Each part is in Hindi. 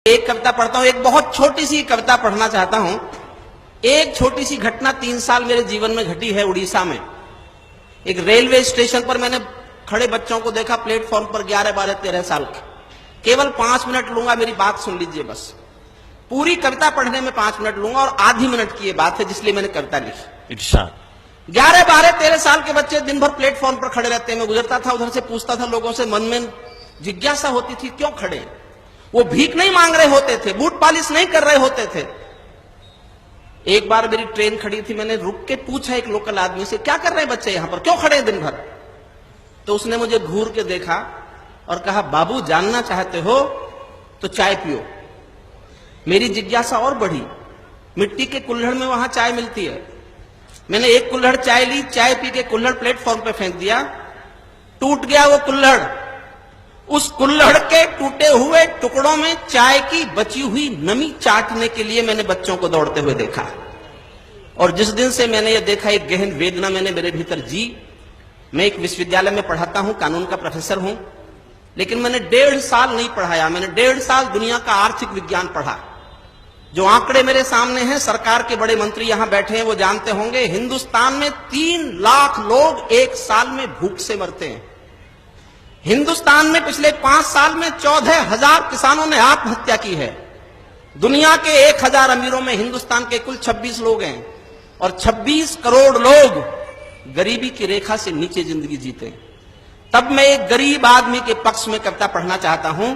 एक कविता पढ़ता हूं, एक बहुत छोटी सी कविता पढ़ना चाहता हूं। एक छोटी सी घटना 3 साल मेरे जीवन में घटी है उड़ीसा में। एक रेलवे स्टेशन पर मैंने खड़े बच्चों को देखा, प्लेटफॉर्म पर 11, 12, 13 साल के। केवल 5 मिनट लूंगा, मेरी बात सुन लीजिए बस। पूरी कविता पढ़ने में 5 मिनट लूंगा और आधी मिनट की ये बात है जिसलिए मैंने कविता लिखी। 11, 12, 13 साल के बच्चे दिन भर प्लेटफॉर्म पर खड़े रहते हैं। मैं गुजरता था, उधर से पूछता था लोगों से, मन में जिज्ञासा होती थी क्यों खड़े। वो भीख नहीं मांग रहे होते थे, बूट पालिश नहीं कर रहे होते थे। एक बार मेरी ट्रेन खड़ी थी, मैंने रुक के पूछा एक लोकल आदमी से, क्या कर रहे हैं बच्चे यहां पर, क्यों खड़े हैं दिन भर। तो उसने मुझे घूर के देखा और कहा, बाबू जानना चाहते हो तो चाय पियो। मेरी जिज्ञासा और बढ़ी। मिट्टी के कुल्हड़ में वहां चाय मिलती है। मैंने एक कुल्हड़ चाय ली, चाय पी के कुल्हड़ प्लेटफॉर्म पे फेंक दिया। टूट गया वो कुल्हड़। उस कुल्हड़ के टूटे हुए टुकड़ों में चाय की बची हुई नमी चाटने के लिए मैंने बच्चों को दौड़ते हुए देखा। और जिस दिन से मैंने ये देखा, एक गहन वेदना मैंने मेरे भीतर जी। मैं एक विश्वविद्यालय में पढ़ाता हूं, कानून का प्रोफेसर हूं, लेकिन मैंने 1.5 साल नहीं पढ़ाया। मैंने 1.5 साल दुनिया का आर्थिक विज्ञान पढ़ा। जो आंकड़े मेरे सामने हैं, सरकार के बड़े मंत्री यहां बैठे हैं, वो जानते होंगे, हिंदुस्तान में 3 लाख लोग एक साल में भूख से मरते हैं। हिंदुस्तान में पिछले 5 साल में 14,000 किसानों ने आत्महत्या की है। दुनिया के 1,000 अमीरों में हिंदुस्तान के कुल 26 लोग हैं और 26 करोड़ लोग गरीबी की रेखा से नीचे जिंदगी जीते हैं। तब मैं एक गरीब आदमी के पक्ष में कविता पढ़ना चाहता हूं।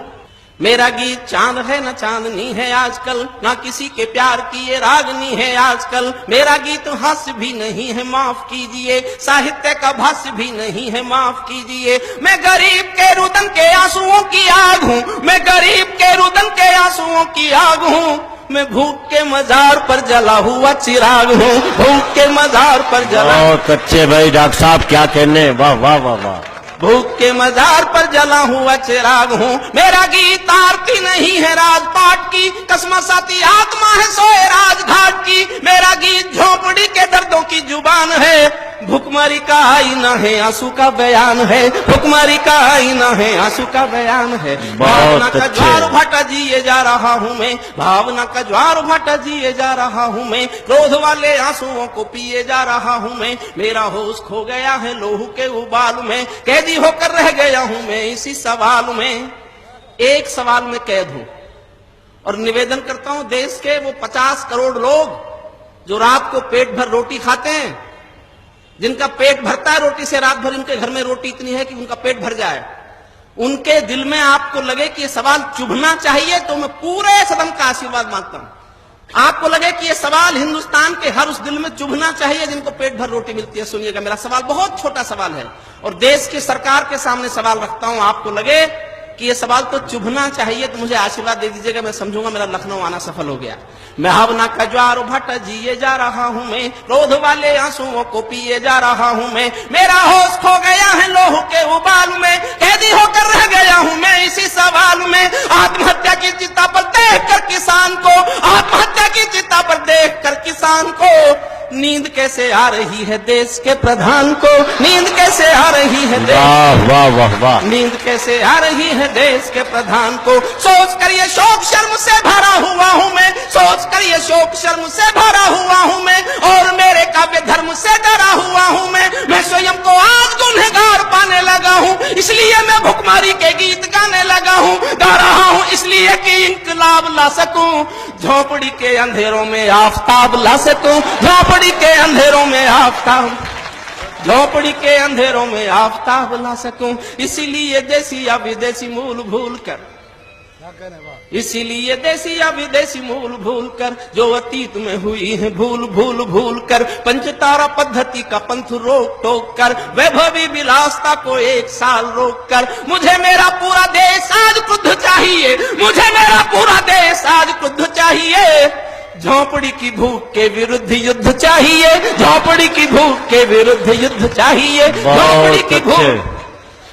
मेरा गीत चांद है न चांदनी है आजकल, ना किसी के प्यार की ये रागनी है आजकल। मेरा गीत हास्य भी नहीं है, माफ कीजिए, साहित्य का भाष्य भी नहीं है, माफ कीजिए। मैं गरीब के रुदन के आंसुओं की आग हूँ, मैं गरीब के रुदन के आंसुओं की आग हूँ। मैं भूख के मजार पर जला हुआ चिराग हूँ, भूख के मजार पर जला। बहुत अच्छे भाई डॉक्टर साहब, क्या कहने, वाह वाह वाह वाह। भूख के मजार पर जला हुआ चिराग हूँ। मेरा गीत आरती नहीं है राजपाट की, कसमसाती आत्मा है सोए राजघाट की। मेरा गीत झोंपड़ी के दर्दों की जुबान है, भुखमरी का आईना है, आंसू का बयान है, भुखमरी का आईना है, आंसू का बयान है। भावना का ज्वार भाटा जिए जा रहा हूँ मैं, भावना का ज्वार भाटा जिए जा रहा हूँ मैं। क्रोध वाले आंसुओं को पिए जा रहा हूँ मैं। मेरा होश खो गया है लोहू के उबाल में, कैदी होकर रह गया हूं मैं इसी सवाल में। एक सवाल में कैद हूं और निवेदन करता हूं, देश के वो 50 करोड़ लोग जो रात को पेट भर रोटी खाते हैं, जिनका पेट भरता है रोटी से, रात भर इनके घर में रोटी इतनी है कि उनका पेट भर जाए, उनके दिल में आपको लगे कि ये सवाल चुभना चाहिए, तो मैं पूरे सदन का आशीर्वाद मांगता हूं। आपको लगे कि ये सवाल हिंदुस्तान के हर उस दिल में चुभना चाहिए जिनको पेट भर रोटी मिलती है। सुनिएगा, मेरा सवाल बहुत छोटा सवाल है और देश की सरकार के सामने सवाल रखता हूं। आपको लगे कि ये सवाल तो चुभना चाहिए तो मुझे आशीर्वाद दे दीजिएगा, मैं समझूंगा मेरा लखनऊ आना सफल हो गया। मैं भावना का ज्वार भाटा जिए जा रहा हूं मैं, क्रोध वाले आंसुओं को पिए जा रहा हूं मैं। मेरा होश खो गया है लोहू के उबाल में, कैदी होकर रह गया हूं मैं इसी सवाल में। आत्महत्या की चिता पर देखकर किसान को, आत्महत्या की चिता पर देखकर किसान को, नींद कैसे आ रही है देश के प्रधान को, नींद कैसे आ रही है, वाह वाह वाह वाह, नींद कैसे आ रही है देश के प्रधान को। सोच कर ये शोक शर्म से भरा हुआ हूं मैं, सोच कर ये शोक शर्म से भरा हुआ हूं मैं, और मेरे काव्य धर्म से डरा हुआ हूं मैं स्वयं को आज गुनहगार पाने लगा हूं, इसलिए मैं भुखमरी के गीत गाने लगा हूं। गा रहा हूं इसलिए कि इंकलाब ला सकूं, झोपड़ी के अंधेरों में आफताब ला सकूं, झोपड़ी के अंधेरों में आफताब, झोपड़ी के अंधेरों में आफताब ला सकूं। इसीलिए देसी या विदेशी मूल भूल कर, इसीलिए देसी या विदेशी मूल भूल कर, जो अतीत में हुई है भूल भूल भूल कर, पंचतारा पद्धति का पंथ रोक टोक कर, वैभवी विलासता को 1 साल रोक कर, मुझे मेरा पूरा देश आज क्रुद्ध चाहिए, मुझे मेरा पूरा देश आज क्रुद्ध चाहिए। झोपड़ी की भूख के विरुद्ध युद्ध चाहिए, झोपड़ी की भूख के विरुद्ध युद्ध चाहिए, झोपड़ी की भूख,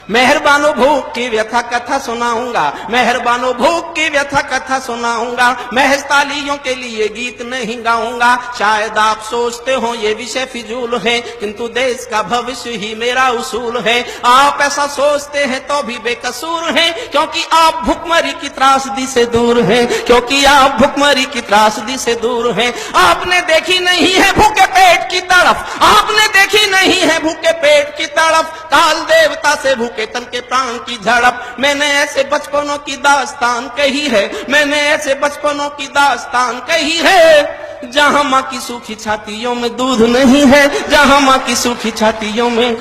मेहरबानो भूख की व्यथा कथा सुनाऊंगा, मेहरबानो भूख की व्यथा कथा सुनाऊंगा, महज तालियों के लिए गीत नहीं गाऊंगा। शायद आप सोचते हो ये विषय फिजूल है, किंतु देश का भविष्य ही मेरा उसूल है। आप ऐसा सोचते हैं तो भी बेकसूर हैं, क्योंकि आप भुखमरी की त्रासदी से दूर हैं, क्योंकि आप भुखमरी की त्रासदी से दूर हैं। आपने देखी नहीं है भूखे पेट की तड़फ, आपने देखी नहीं है भूखे पेट की तड़फ, काल देवता से भूखे तन के प्राण की झड़प। मैंने ऐसे बचपनों की दास्तान कही है, मैंने ऐसे बचपनों की दास्तान कही है, जहां मां की सूखी छातियों में दूध नहीं है, जहां मां की सूखी छातियों में।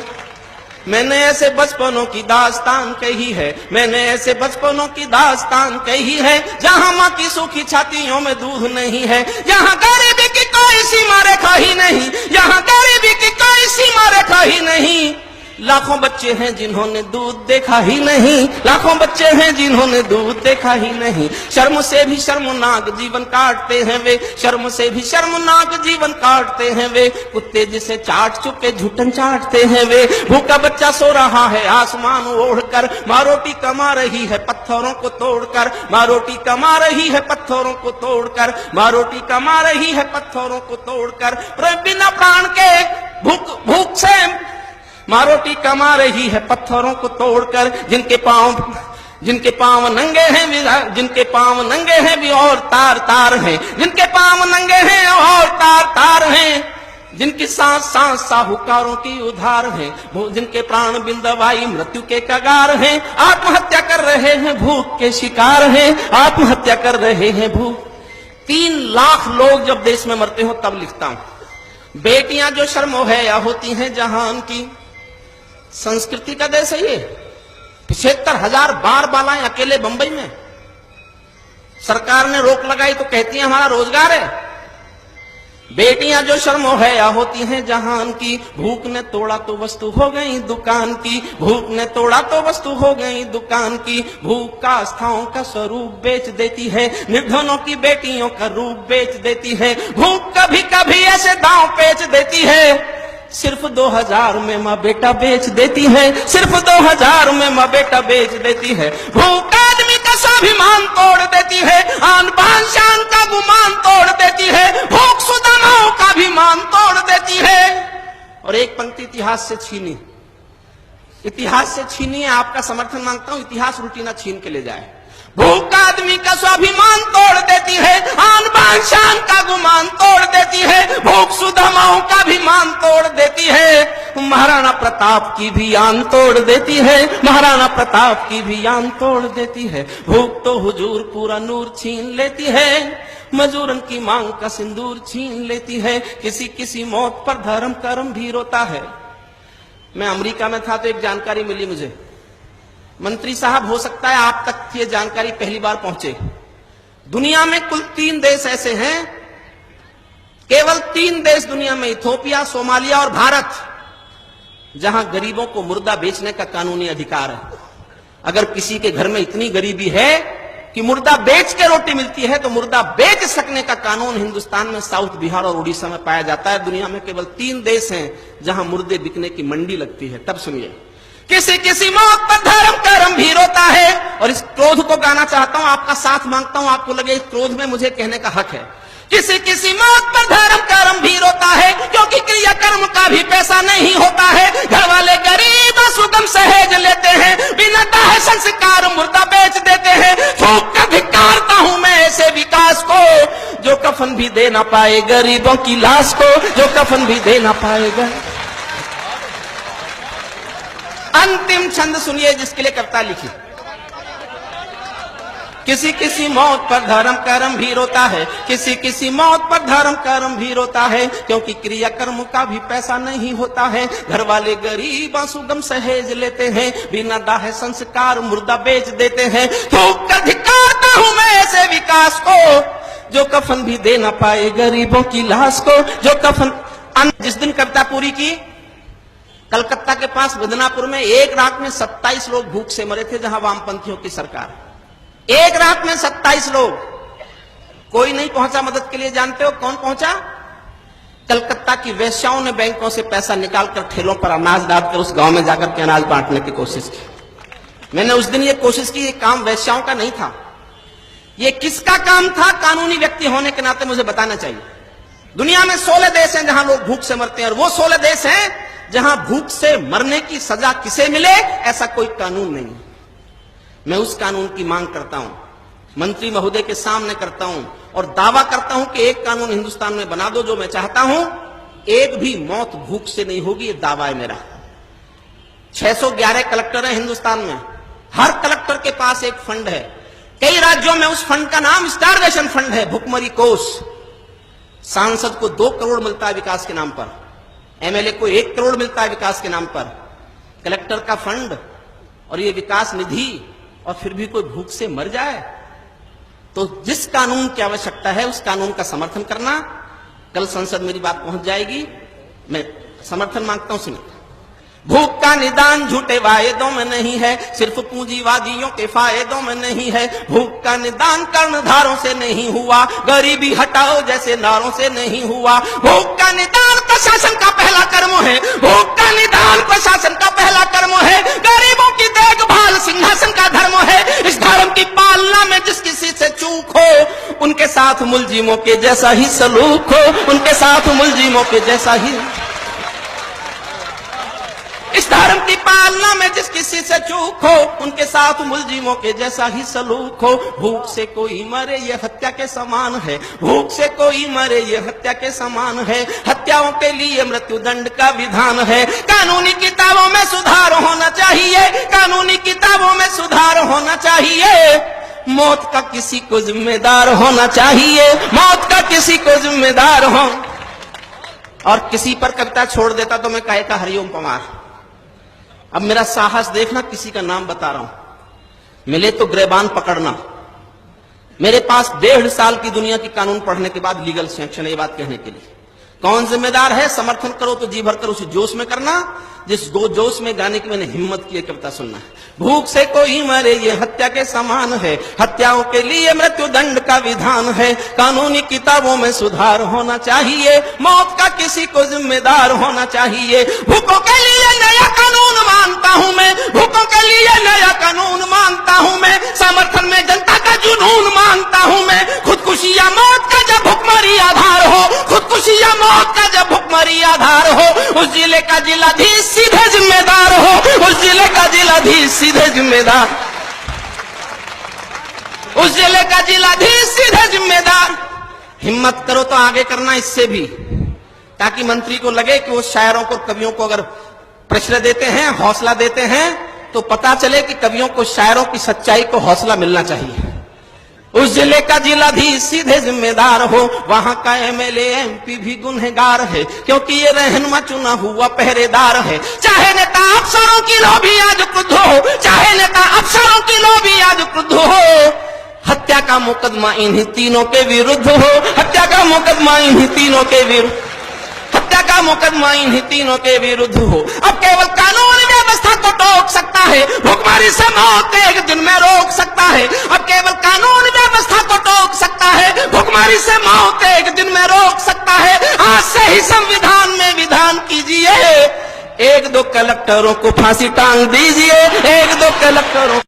मैंने ऐसे बचपनों की दास्तान कही है, मैंने ऐसे बचपनों की दास्तान कही है, जहां मां की सूखी छातियों में दूध नहीं है, जहां गरीबी की कोई सीमा रेखा ही नहीं, जहां गरीबी की कोई सीमा रेखा ही नहीं। लाखों बच्चे हैं जिन्होंने दूध देखा ही नहीं, लाखों बच्चे हैं जिन्होंने दूध देखा ही नहीं। शर्म से भी शर्मनाक जीवन काटते हैं वे, शर्म से भी शर्मनाक जीवन काटते हैं वे, कुत्ते जिसे चाट चुके झुटन चाटते हैं वे। भूखा बच्चा सो रहा है आसमान ओढ़कर, माँ रोटी कमा रही है पत्थरों को तोड़कर, माँ रोटी कमा रही है पत्थरों को तोड़कर, माँ रोटी कमा रही है पत्थरों को तोड़कर। बिना प्राण के भूख से माँ रोटी कमा रही है पत्थरों को तोड़कर। जिनके पांव नंगे हैं, जिनके पांव नंगे हैं भी और तार तार हैं, जिनके पांव नंगे हैं और तार तार हैं, जिनकी सांस सांस साहूकारों की उधार है, जिनके प्राण बिन दवाई मृत्यु के कगार हैं, आत्महत्या कर रहे हैं भूख के शिकार हैं, आत्महत्या कर रहे हैं भूख। 3 लाख लोग जब देश में मरते हो तब लिखता हूं। बेटियां जो शर्मो है या होती हैं जहान की, संस्कृति का देश है ये। 75,000 बार बालाएं अकेले बंबई में, सरकार ने रोक लगाई तो कहती है हमारा रोजगार है। बेटियां जो शर्मो है या होती हैं जहान की, भूख ने तोड़ा तो वस्तु हो गई दुकान की, भूख ने तोड़ा तो वस्तु हो गई दुकान की। भूख का आस्थाओं का स्वरूप बेच देती है, निर्धनों की बेटियों का रूप बेच देती है। भूख कभी कभी ऐसे दांव पेच देती है, सिर्फ 2000 में माँ बेटा बेच देती है, सिर्फ 2000 में माँ बेटा बेच देती है। भूख आदमी का स्वाभिमान तोड़ देती है, आन बान शान का गुमान तोड़ देती है, भूख सुदामाओं का भी मान तोड़ देती है। और एक पंक्ति इतिहास से छीनी, इतिहास से छीनी है, आपका समर्थन मांगता हूं, इतिहास उल्टी ना छीन के ले जाए। भूख आदमी का स्वाभिमान तोड़ देती है, आन बान शान का गुमान तोड़ देती है, भूख सुदामाओं का भी मान तोड़ देती है, महाराणा प्रताप की भी आन तोड़ देती है, महाराणा प्रताप की भी आन तोड़ देती है। भूख तो हुजूर पूरा नूर छीन लेती है, मजूरन की मांग का सिंदूर छीन लेती है। किसी किसी मौत पर धर्म कर्म भी रोता है। मैं अमेरिका में था तो एक जानकारी मिली मुझे, मंत्री साहब हो सकता है आप तक ये जानकारी पहली बार पहुंचे, दुनिया में कुल 3 देश ऐसे हैं, केवल 3 देश दुनिया में, इथियोपिया, सोमालिया और भारत, जहां गरीबों को मुर्दा बेचने का कानूनी अधिकार है। अगर किसी के घर में इतनी गरीबी है कि मुर्दा बेच के रोटी मिलती है, तो मुर्दा बेच सकने का कानून हिंदुस्तान में साउथ, बिहार और उड़ीसा में पाया जाता है। दुनिया में केवल 3 देश हैं जहां मुर्दे बिकने की मंडी लगती है। तब सुनिए, किसी किसी मौत पर धर्म कर्म भी रोता है। और इस क्रोध को गाना चाहता हूं, आपका साथ मांगता हूं, आपको लगे इस क्रोध में मुझे कहने का हक है। किसी किसी मौत पर धर्म कर्म भी रोता है, क्योंकि क्रिया कर्म का भी पैसा नहीं होता है। घर वाले गरीब सुगम सहेज लेते हैं, बिना दाह संस्कार मुर्दा बेच देते हैं। फूंक कर धिक्कारता हूं मैं ऐसे विकास को, जो कफन भी दे ना पाए गरीबों की लाश को, जो कफन भी दे ना पाएगा। अंतिम छंद सुनिए जिसके लिए कविता लिखी। किसी किसी मौत पर धर्म कर्म भी रोता है, किसी किसी मौत पर धर्म कर्म भी रोता है, क्योंकि क्रिया कर्म का भी पैसा नहीं होता है। घर वाले गरीब सुगम सहेज लेते हैं, बिना दाह संस्कार मुर्दा बेच देते हैं। थूक कर धिक्कारता हूं मैं ऐसे विकास को, जो कफन भी दे ना पाए गरीबों की लाश को, जो कफन। जिस दिन कविता पूरी की, कलकत्ता के पास बदनापुर में एक रात में 27 लोग भूख से मरे थे, जहां वामपंथियों की सरकार। एक रात में 27 लोग, कोई नहीं पहुंचा मदद के लिए। जानते हो कौन पहुंचा? कलकत्ता की वेश्याओं ने बैंकों से पैसा निकालकर ठेलों पर अनाज डालकर उस गांव में जाकर के अनाज बांटने की कोशिश की। मैंने उस दिन ये कोशिश की, ये काम वैश्याओं का नहीं था। ये किसका काम था? कानूनी व्यक्ति होने के नाते मुझे बताना चाहिए। दुनिया में 16 देश हैं जहां लोग भूख से मरते हैं, और वो 16 देश हैं जहां भूख से मरने की सजा किसे मिले ऐसा कोई कानून नहीं है। मैं उस कानून की मांग करता हूं, मंत्री महोदय के सामने करता हूं, और दावा करता हूं कि एक कानून हिंदुस्तान में बना दो जो मैं चाहता हूं, एक भी मौत भूख से नहीं होगी। ये दावा है मेरा। 611 कलेक्टर हैं हिंदुस्तान में, हर कलेक्टर के पास एक फंड है। कई राज्यों में उस फंड का नाम स्टारवेशन फंड है, भुखमरी कोष। सांसद को 2 करोड़ मिलता है विकास के नाम पर, एमएलए को 1 करोड़ मिलता है विकास के नाम पर। कलेक्टर का फंड और ये विकास निधि, और फिर भी कोई भूख से मर जाए। तो जिस कानून की आवश्यकता है उस कानून का समर्थन करना। कल संसद मेरी बात पहुंच जाएगी, मैं समर्थन मांगता हूं। सुनिए, भूख का निदान झूठे वायदों में नहीं है, सिर्फ पूंजीवादियों के फायदों में नहीं है। भूख का निदान कर्णधारों से नहीं हुआ, गरीबी हटाओ जैसे नारों से नहीं हुआ। भूख का निदान प्रशासन का पहला कर्म है, भूख का निदान प्रशासन का पहला कर्म है। गरीबों की देखभाल सिंहासन का धर्म है। इस धर्म की पालना में जिस किसी से चूक हो, उनके साथ मुलजिमों के जैसा ही सलूक हो, उनके साथ मुलजिमों के जैसा ही। इस धर्म की पालना में जिस किसी से चूक हो, उनके साथ मुलजिमों के जैसा ही सलूक हो। भूख से कोई मरे ये हत्या के समान है, भूख से कोई मरे ये हत्या के समान है। हत्याओं के लिए मृत्युदंड का विधान है। कानूनी किताबों में सुधार होना चाहिए, कानूनी किताबों में सुधार होना चाहिए। मौत का किसी को जिम्मेदार होना चाहिए, मौत का किसी को जिम्मेदार हो। और किसी पर कविता छोड़ देता तो मैं कहे का हरिओम पमार। अब मेरा साहस देखना, किसी का नाम बता रहा हूं। मिले तो गिरबान पकड़ना। मेरे पास 1.5 साल की दुनिया की कानून पढ़ने के बाद लीगल सैंक्शन है ये बात कहने के लिए। कौन जिम्मेदार है? समर्थन करो तो जी भर कर उसी जोश में करना जिस जोश में गाने की मैंने हिम्मत की कविता सुनना है। भूख से कोई मरे ये हत्या के समान है, हत्याओं के लिए मृत्युदंड का विधान है। कानूनी किताबों में सुधार होना चाहिए, मौत का किसी को जिम्मेदार होना चाहिए। भूखों के लिए नया कानून मानता हूं मैं, भूखों के लिए नया कानून मानता हूं मैं। समर्थन में जनता का जुनून मानता हूं मैं। खुदकुशी या मौत का जब भुखमरी आधार हो, खुदकुशी या मौत का जब भुखमरी आधार हो, उस जिले का जिलाधीश सीधे जिम्मेदार हो, उस जिले का जिलाधीश सीधे जिम्मेदार, उस जिले का जिलाधीश सीधे जिम्मेदार। हिम्मत करो तो आगे करना इससे भी, ताकि मंत्री को लगे कि वो शायरों को, कवियों को अगर प्रश्रय देते हैं, हौसला देते हैं, तो पता चले कि कवियों को, शायरों की सच्चाई को हौसला मिलना चाहिए। उस जिले का जिलाधीश सीधे जिम्मेदार हो, वहां का एमएलए एमपी भी गुनहगार है, क्योंकि ये रहनुमा चुना हुआ पहरेदार है। चाहे नेता अफसरों की लोभी आज क्रुद्ध हो, चाहे नेता अफसरों की लोभी आज क्रुद्ध हो, हत्या का मुकदमा इन्हीं तीनों के विरुद्ध हो, हत्या का मुकदमा इन्हीं तीनों के विरुद्ध, हत्या का मुकदमा इन्हीं तीनों के विरुद्ध हो। अब केवल कानून व्यवस्था को टोक सकता है, भुखमरी से मौत एक दिन में रोक सकता है। अब केवल कानून व्यवस्था को टोक सकता है, भुखमरी से मौत एक दिन में रोक सकता है। आज से ही संविधान में विधान कीजिए, 1-2 कलेक्टरों को फांसी टांग दीजिए, 1-2 कलेक्टरों